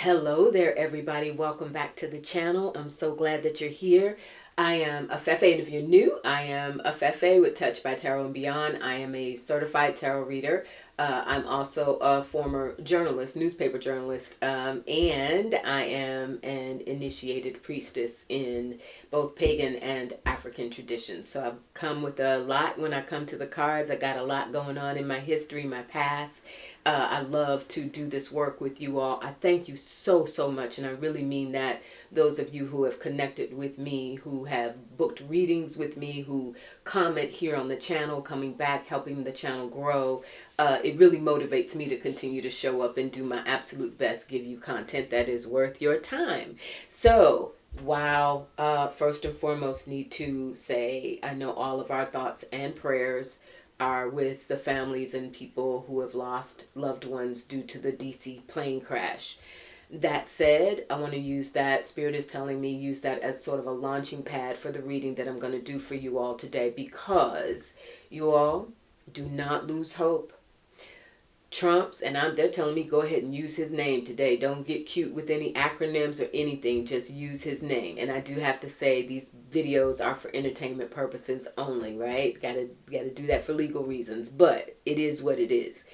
Hello there, everybody. Welcome back to the channel. I'm so glad that you're here. I am Afefe, and if you're new, I am Afefe with Touch by Tarot and Beyond. I am a certified tarot reader. I'm also a former journalist, newspaper journalist, and I am an initiated priestess in both pagan and African traditions. So I've come with a lot when I come to the cards. I got a lot going on in my history, my path. I love to do this work with you all. I thank you so, so much. And I really mean that. Those of you who have connected with me, who have booked readings with me, who comment here on the channel, coming back, helping the channel grow. It really motivates me to continue to show up and do my absolute best, give you content that is worth your time. So, wow. First and foremost, need to say, I know all of our thoughts and prayers are with the families and people who have lost loved ones due to the DC plane crash. That said, I want to use that, Spirit is telling me, use that as sort of a launching pad for the reading that I'm going to do for you all today, because you all do not lose hope. They're telling me go ahead and use his name today. Don't get cute with any acronyms or anything. Just use his name. And I do have to say these videos are for entertainment purposes only, right? Gotta do that for legal reasons. But it is what it is.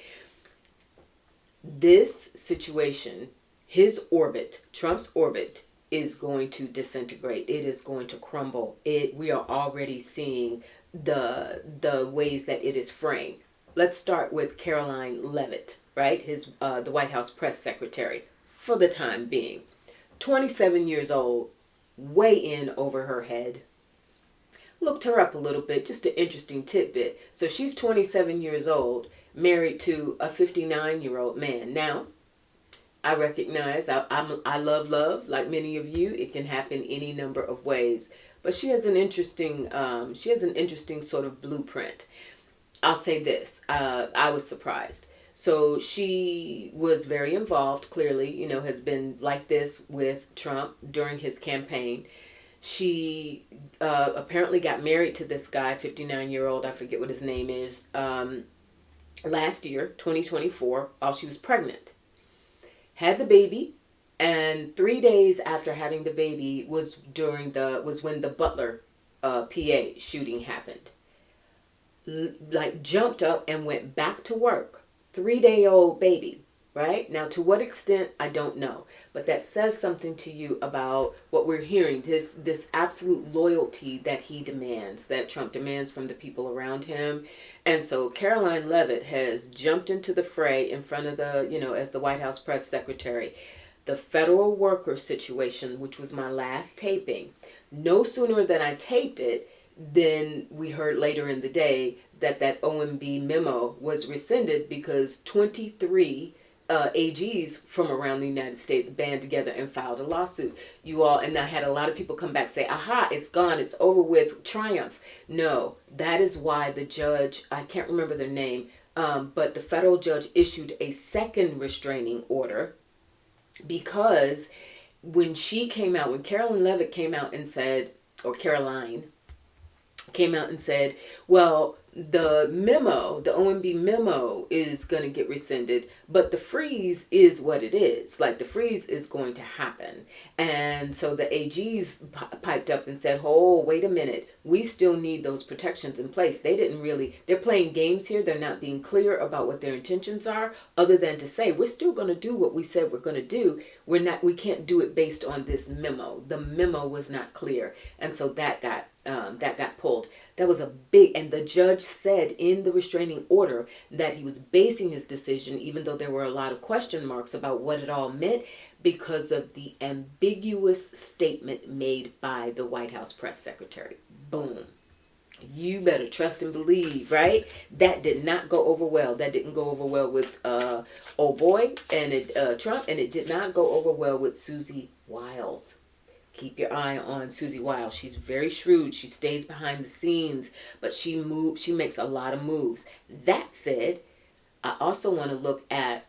This situation, his orbit, Trump's orbit, is going to disintegrate. It is going to crumble. We are already seeing the ways that it is framed. Let's start with Caroline Levitt, right? The White House press secretary for the time being. 27 years old, way in over her head. Looked her up a little bit, just an interesting tidbit. So she's 27 years old, married to a 59-year-old man. Now, I recognize I love love, like many of you. It can happen any number of ways. But she has an interesting sort of blueprint. I'll say this, I was surprised. So she was very involved, clearly, has been like this with Trump during his campaign. She apparently got married to this guy, 59-year-old, I forget what his name is, last year, 2024, while she was pregnant. Had the baby, and 3 days after having the baby was when the Butler PA shooting happened. Like jumped up and went back to work. 3-day-old baby, right? Now, to what extent, I don't know. But that says something to you about what we're hearing. This absolute loyalty that he demands, that Trump demands from the people around him. And so Caroline Levitt has jumped into the fray in front of as the White House press secretary. The federal worker situation, which was my last taping, no sooner than I taped it, then we heard later in the day that OMB memo was rescinded because 23 AGs from around the United States band together and filed a lawsuit. And I had a lot of people come back say, aha, it's gone, it's over with, triumph. No, that is why the judge, I can't remember their name, but the federal judge issued a second restraining order, because when Caroline Levitt came out and said, or Caroline came out and said, well, the OMB memo is going to get rescinded, but the freeze is what it is. Like, the freeze is going to happen. And so the AGs piped up and said, oh, wait a minute. We still need those protections in place. They're playing games here. They're not being clear about what their intentions are, other than to say, we're still going to do what we said we're going to do. We can't do it based on this memo. The memo was not clear. And so that got pulled. That was a big, and the judge said in the restraining order that he was basing his decision, even though there were a lot of question marks about what it all meant, because of the ambiguous statement made by the White House press secretary. Boom. You better trust and believe, right? That did not go over well. That didn't go over well with old boy and Trump, and it did not go over well with Susie Wiles. Keep your eye on Susie Wiles. She's very shrewd. She stays behind the scenes, but she makes a lot of moves. That said, I also want to look at,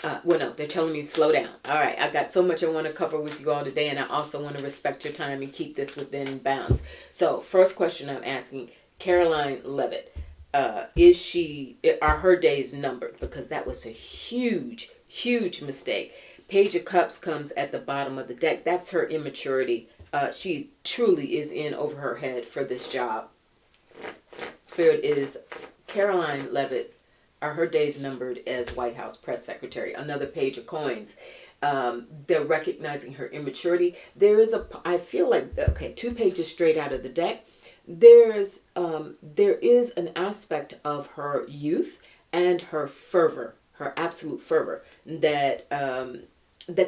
they're telling me to slow down. All right, I got so much I want to cover with you all today, and I also want to respect your time and keep this within bounds. So, first question I'm asking, Caroline Levitt, are her days numbered? Because that was a huge, huge mistake. Page of Cups comes at the bottom of the deck. That's her immaturity. She truly is in over her head for this job. Spirit is Caroline Levitt. Are her days numbered as White House press secretary? Another Page of Coins. They're recognizing her immaturity. There is I feel like, okay, 2 pages straight out of the deck. There is an aspect of her youth and her fervor, her absolute fervor that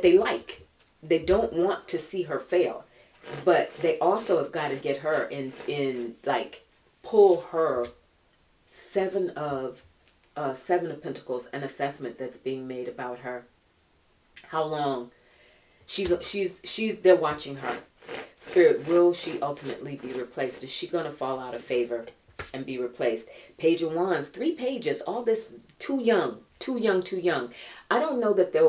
they like. They don't want to see her fail, but they also have got to get her in like pull her Seven of Pentacles, an assessment that's being made about her. How long? They're watching her. Spirit, will she ultimately be replaced? Is she going to fall out of favor and be replaced? Page of Wands, 3 pages. All this too young. I don't know that they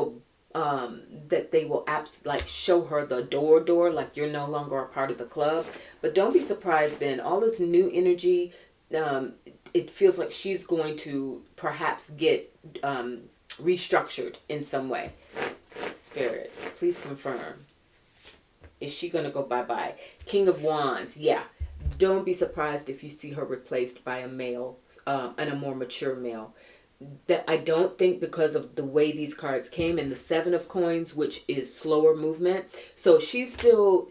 will like show her the door, like you're no longer a part of the club. But don't be surprised then. All this new energy, it feels like she's going to perhaps get restructured in some way. Spirit, please confirm. Is she going to go bye-bye? King of Wands, yeah. Don't be surprised if you see her replaced by a male, and a more mature male. That I don't think, because of the way these cards came, and the 7 of Coins, which is slower movement. So she's still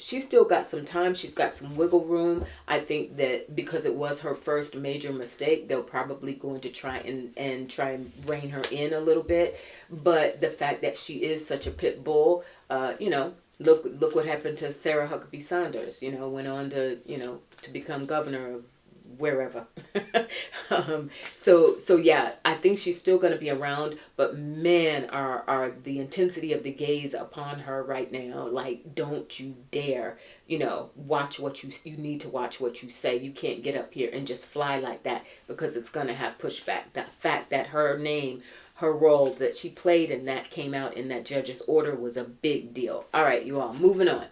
got some time. She's got some wiggle room. I think that because it was her first major mistake, they'll probably going to try and rein her in a little bit. But the fact that she is such a pit bull, look what happened to Sarah Huckabee Sanders. Went on to to become governor of wherever. So yeah, I think she's still going to be around, but man, are the intensity of the gaze upon her right now. Like, don't you dare, watch what you need to watch what you say. You can't get up here and just fly like that, because it's going to have pushback. The fact that her name, her role that she played in that came out in that judge's order was a big deal. All right, you all, moving on.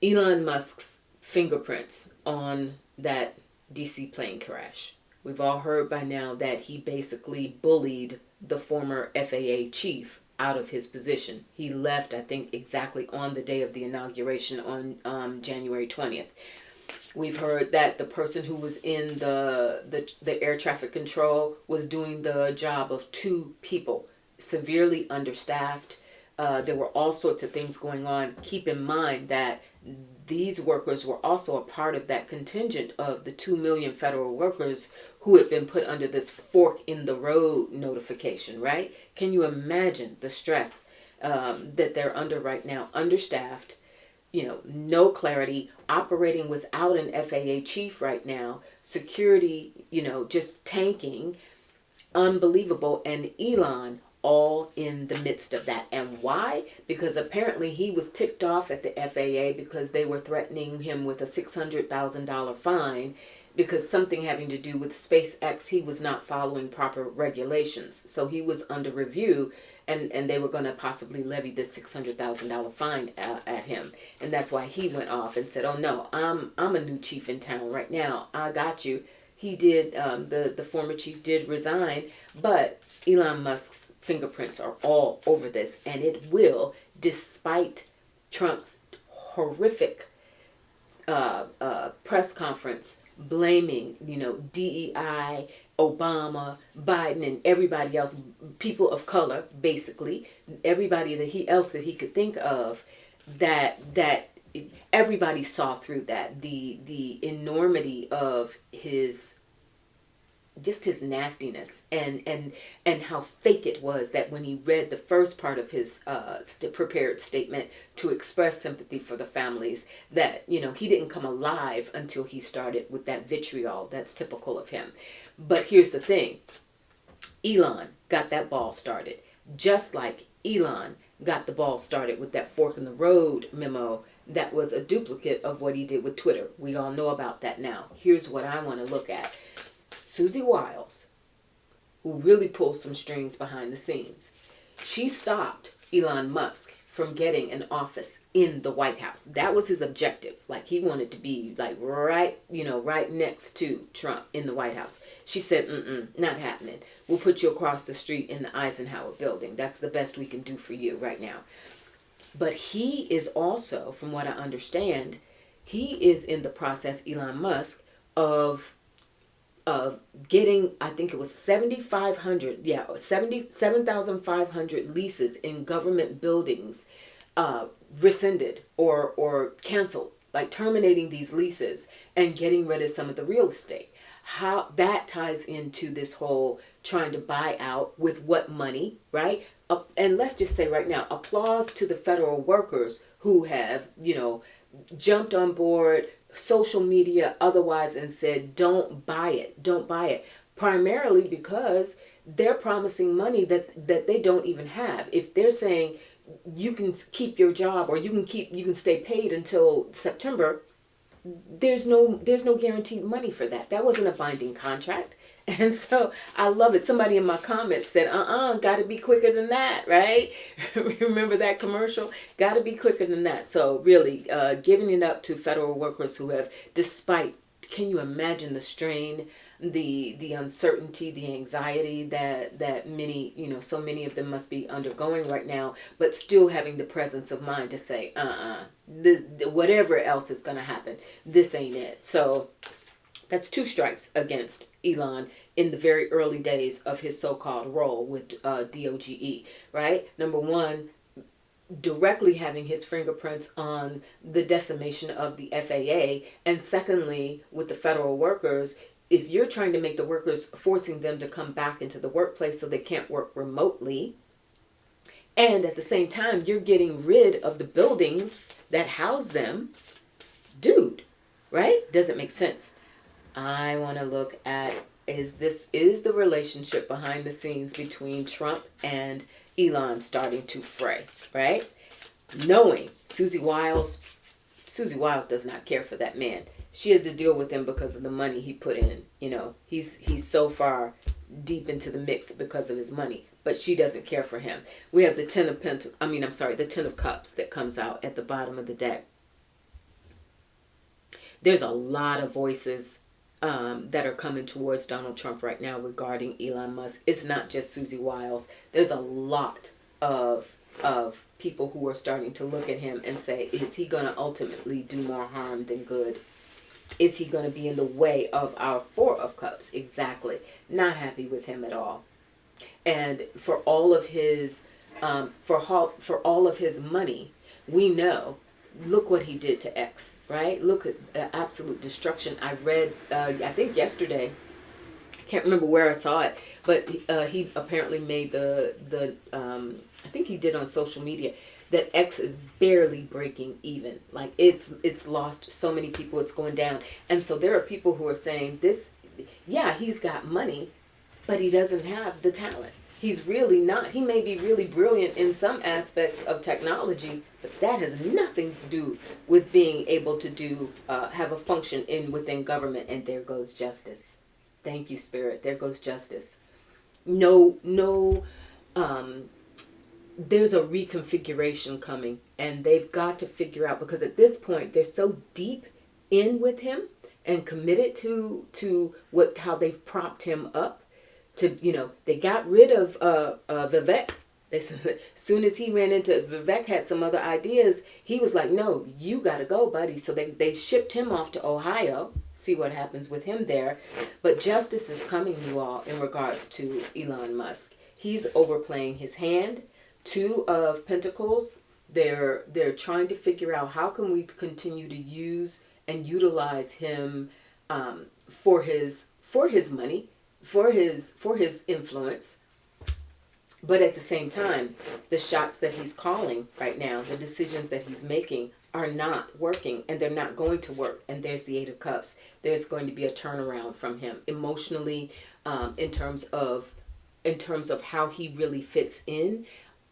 Elon Musk's fingerprints on that DC plane crash. We've all heard by now that he basically bullied the former FAA chief out of his position. He left, I think, exactly on the day of the inauguration on January 20th. We've heard that the person who was in the air traffic control was doing the job of 2 people, severely understaffed. There were all sorts of things going on. Keep in mind that these workers were also a part of that contingent of the 2 million federal workers who had been put under this fork in the road notification, right? Can you imagine the stress that they're under right now? Understaffed, no clarity, operating without an FAA chief right now, security, just tanking, unbelievable, and Elon all in the midst of that. And why? Because apparently he was ticked off at the FAA because they were threatening him with a $600,000 fine because something having to do with SpaceX, he was not following proper regulations. So he was under review, and they were going to possibly levy this $600,000 fine at him. And that's why he went off and said, oh no, I'm a new chief in town right now. I got you. He did, the former chief did resign, but Elon Musk's fingerprints are all over this, and it will, despite Trump's horrific press conference blaming, DEI, Obama, Biden, and everybody else, people of color, basically, everybody that he could think of, that everybody saw through that, the enormity of his nastiness and how fake it was, that when he read the first part of his prepared statement to express sympathy for the families, that he didn't come alive until he started with that vitriol. That's typical of him. But here's the thing, Elon got that ball started, just like Elon got the ball started with that fork in the road memo that was a duplicate of what he did with Twitter. We all know about that now. Here's what I want to look at. Susie Wiles, who really pulls some strings behind the scenes, she stopped Elon Musk from getting an office in the White House. That was his objective. Like, he wanted to be like right, right next to Trump in the White House. She said, not happening. We'll put you across the street in the Eisenhower building. That's the best we can do for you right now. But he is also, from what I understand, he is in the process, Elon Musk, of getting, I think it was 7,500 leases in government buildings rescinded or canceled, like terminating these leases and getting rid of some of the real estate. How that ties into this whole trying to buy out with what money, right? And let's just say right now, applause to the federal workers who have, jumped on board, social media, otherwise, and said, don't buy it. Primarily because they're promising money that they don't even have. If they're saying you can keep your job or you can stay paid until September, there's no guaranteed money for that. That wasn't a binding contract. And so I love it. Somebody in my comments said, gotta be quicker than that, right? Remember that commercial? Gotta be quicker than that. So really, giving it up to federal workers who have, despite, can you imagine the strain, the uncertainty, the anxiety that many, so many of them must be undergoing right now, but still having the presence of mind to say, whatever else is going to happen, this ain't it. So that's 2 strikes against Elon in the very early days of his so-called role with DOGE, right? Number 1, directly having his fingerprints on the decimation of the FAA. And secondly, with the federal workers, if you're trying to make the workers, forcing them to come back into the workplace so they can't work remotely, and at the same time, you're getting rid of the buildings that house them, dude, right? Doesn't make sense. I want to look at, is the relationship behind the scenes between Trump and Elon starting to fray, right? Knowing Susie Wiles does not care for that man. She has to deal with him because of the money he put in. He's so far deep into the mix because of his money, but she doesn't care for him. We have the 10 of cups that comes out at the bottom of the deck. There's a lot of voices that are coming towards Donald Trump right now regarding Elon Musk. It's not just Susie Wiles. There's a lot of people who are starting to look at him and say, is he going to ultimately do more harm than good? Is he going to be in the way of our 4 of cups? Exactly. Not happy with him at all. And for all of his for all of his money, we know, look what he did to X, right? Look at the absolute destruction. I read, I think yesterday, can't remember where I saw it, but he apparently made I think he did on social media, that X is barely breaking even. Like, it's lost so many people, it's going down. And so there are people who are saying he's got money, but he doesn't have the talent. He's really not. He may be really brilliant in some aspects of technology, but that has nothing to do with being able to have a function within government. And there goes justice. Thank you, Spirit. There goes justice. No, there's a reconfiguration coming, and they've got to figure out, because at this point they're so deep in with him and committed to how they've propped him up. They got rid of Vivek. As soon as he ran into Vivek, had some other ideas, he was like, no, you got to go, buddy. So they shipped him off to Ohio, see what happens with him there. But justice is coming, you all, in regards to Elon Musk. He's overplaying his hand. 2 of Pentacles, they're trying to figure out, how can we continue to use and utilize him for his money, for his influence. But at the same time, the shots that he's calling right now, the decisions that he's making, are not working, and they're not going to work. And there's the 8 of Cups. There's going to be a turnaround from him emotionally, in terms of how he really fits in.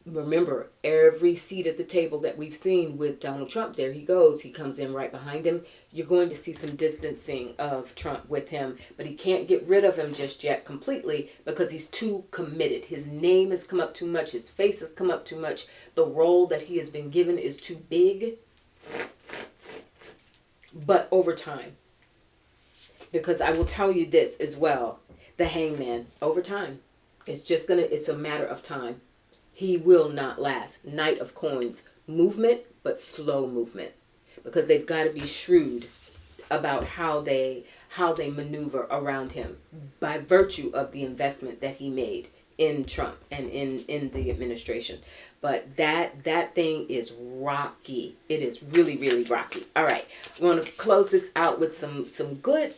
Remember, every seat at the table that we've seen with Donald Trump, there he goes. He comes in right behind him. You're going to see some distancing of Trump with him, but he can't get rid of him just yet completely because he's too committed. His name has come up too much. His face has come up too much. The role that he has been given is too big. But over time, because I will tell you this as well, the hangman, over time, it's a matter of time. He will not last. Knight of Coins. Movement, but slow movement. Because they've got to be shrewd about how they maneuver around him by virtue of the investment that he made in Trump and in the administration. But that thing is rocky. It is really, really rocky. All right. I want to close this out with some good,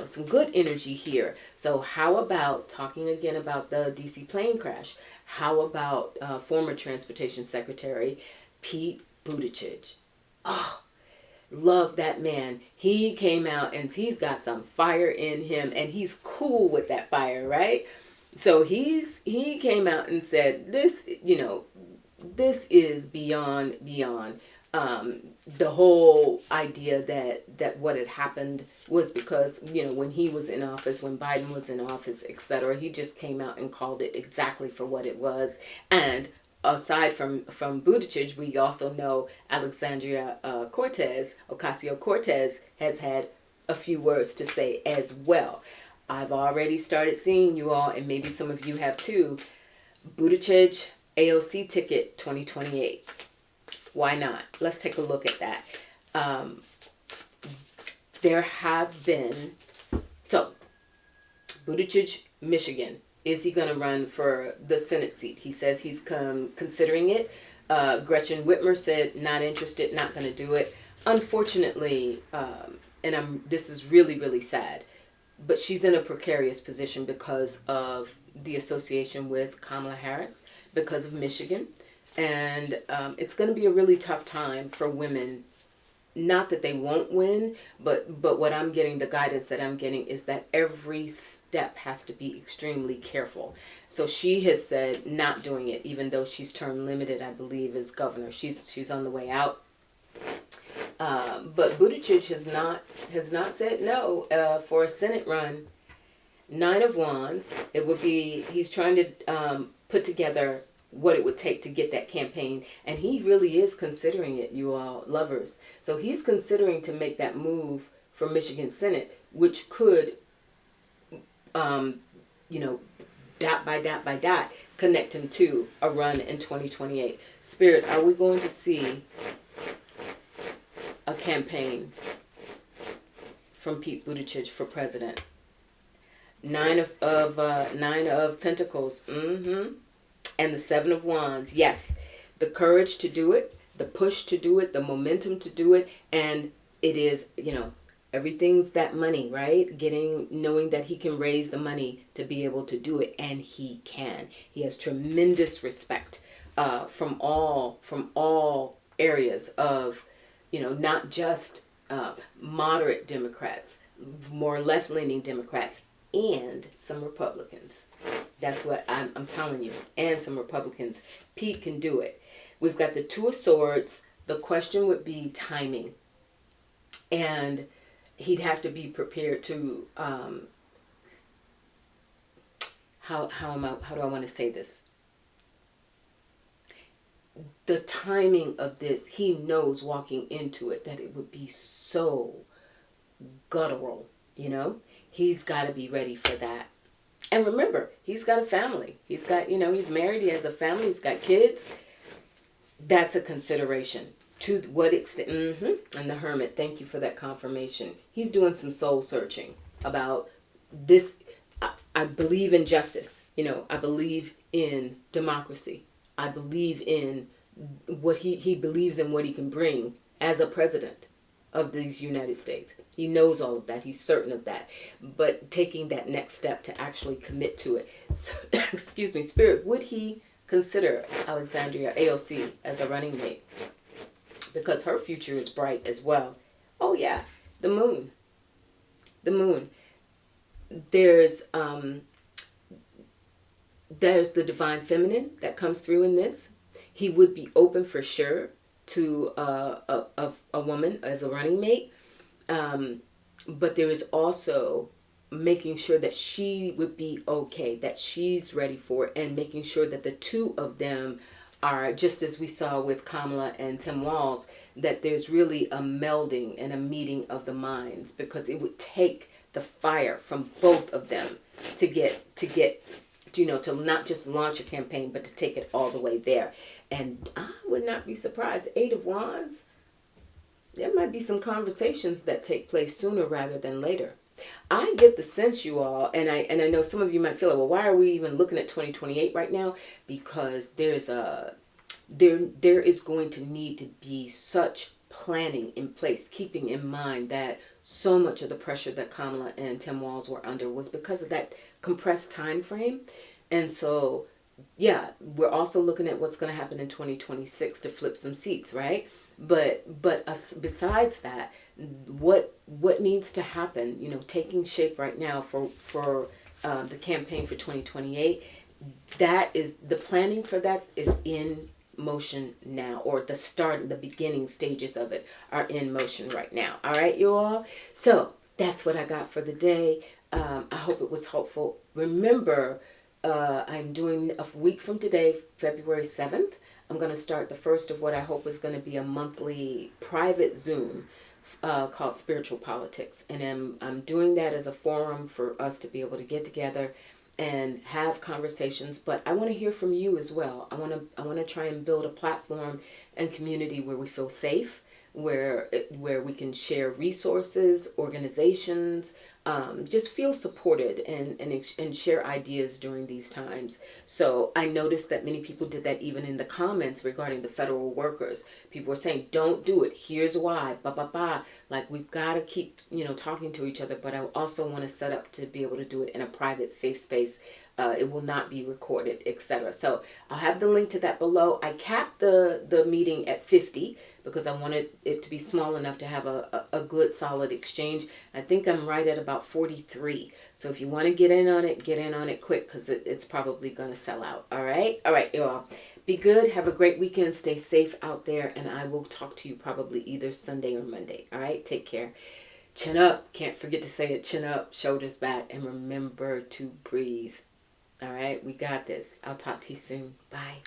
some good energy here. So how about talking again about the DC plane crash? How about former Transportation Secretary Pete Buttigieg? Oh, love that man. He came out and he's got some fire in him and he's cool with that fire, right? So he came out and said this, this is beyond the whole idea that what had happened was because, when he was in office, when Biden was in office, etc., he just came out and called it exactly for what it was. And aside from Buttigieg, we also know Alexandria Ocasio-Cortez has had a few words to say as well. I've already started seeing, you all, and maybe some of you have too, Buttigieg AOC ticket 2028. Why not? Let's take a look at that. There have been, so Buttigieg, Michigan. Is he going to run for the Senate seat? He says he's considering it. Gretchen Whitmer said not interested, not going to do it. Unfortunately, this is really, really sad, but she's in a precarious position because of the association with Kamala Harris, because of Michigan. And it's going to be a really tough time for women. Not that they won't win, but what I'm getting, the guidance that I'm getting is that every step has to be extremely careful. So she has said not doing it, even though she's term limited, I believe, as governor. She's on the way out. But Buttigieg has not said no for a Senate run. 9 of Wands. It would be, he's trying to put together what it would take to get that campaign, and he really is considering it, you all lovers. So he's considering to make that move for Michigan Senate, which could dot by dot by dot connect him to a run in 2028. Spirit, are we going to see a campaign from Pete Buttigieg for president? 9 of Pentacles. And the 7 of Wands. Yes, the courage to do it, the push to do it, the momentum to do it. And it is, everything's that money, right? Knowing that he can raise the money to be able to do it. And he can. He has tremendous respect from all areas of, not just moderate Democrats, more left-leaning Democrats, and some Republicans. That's what I'm telling you. And some Republicans. Pete can do it. We've got the 2 of Swords. The question would be timing. And he'd have to be prepared to, how do I want to say this? The timing of this, he knows walking into it that it would be so guttural, He's got to be ready for that. And remember, he's got a family. He's got, he's married. He has a family. He's got kids. That's a consideration. To what extent? And the Hermit, thank you for that confirmation. He's doing some soul searching about this. I believe in justice. I believe in democracy. I believe in what he believes in, what he can bring as a president of these United States. He knows all of that. He's certain of that. But taking that next step to actually commit to it. So, excuse me, Spirit, would he consider Alexandria AOC as a running mate? Because her future is bright as well. Oh yeah, the moon. The moon. There's the divine feminine that comes through in this. he would be open for sure to a woman as a running mate. But there is also making sure that she would be okay, that she's ready for it, and making sure that the two of them are, just as we saw with Kamala and Tim Walz, that there's really a melding and a meeting of the minds, because it would take the fire from both of them to get to not just launch a campaign, but to take it all the way there. And I would not be surprised. Eight of Wands, there might be some conversations that take place sooner rather than later. I get the sense, you all, and I know some of you might feel like, well, why are we even looking at 2028 right now? Because there is going to need to be such planning in place, keeping in mind that so much of the pressure that Kamala and Tim Walz were under was because of that compressed time frame. And so, yeah, we're also looking at what's going to happen in 2026 to flip some seats, right? But besides that, what needs to happen, taking shape right now for the campaign for 2028, that is, the planning for that is in motion now, or the beginning stages of it are in motion right now. All right, you all. So that's what I got for the day. I hope it was helpful. Remember, I'm doing a week from today, February 7th. I'm going to start the first of what I hope is going to be a monthly private Zoom called Spiritual Politics. And I'm doing that as a forum for us to be able to get together and have conversations. But I want to hear from you as well. I want to try and build a platform and community where we feel safe, where we can share resources, organizations, just feel supported and share ideas during these times. So I noticed that many people did that even in the comments regarding the federal workers. People were saying, don't do it. Here's why. Like, we've got to keep, talking to each other. But I also want to set up to be able to do it in a private, safe space. It will not be recorded, etc. So I'll have the link to that below. I capped the meeting at 50 because I wanted it to be small enough to have a good solid exchange. I think I'm right at about 43. So if you want to get in on it quick, because it's probably going to sell out. All right, you all. Be good. Have a great weekend. Stay safe out there. And I will talk to you probably either Sunday or Monday. All right, take care. Chin up. Can't forget to say it. Chin up, shoulders back. And remember to breathe. All right, we got this. I'll talk to you soon. Bye.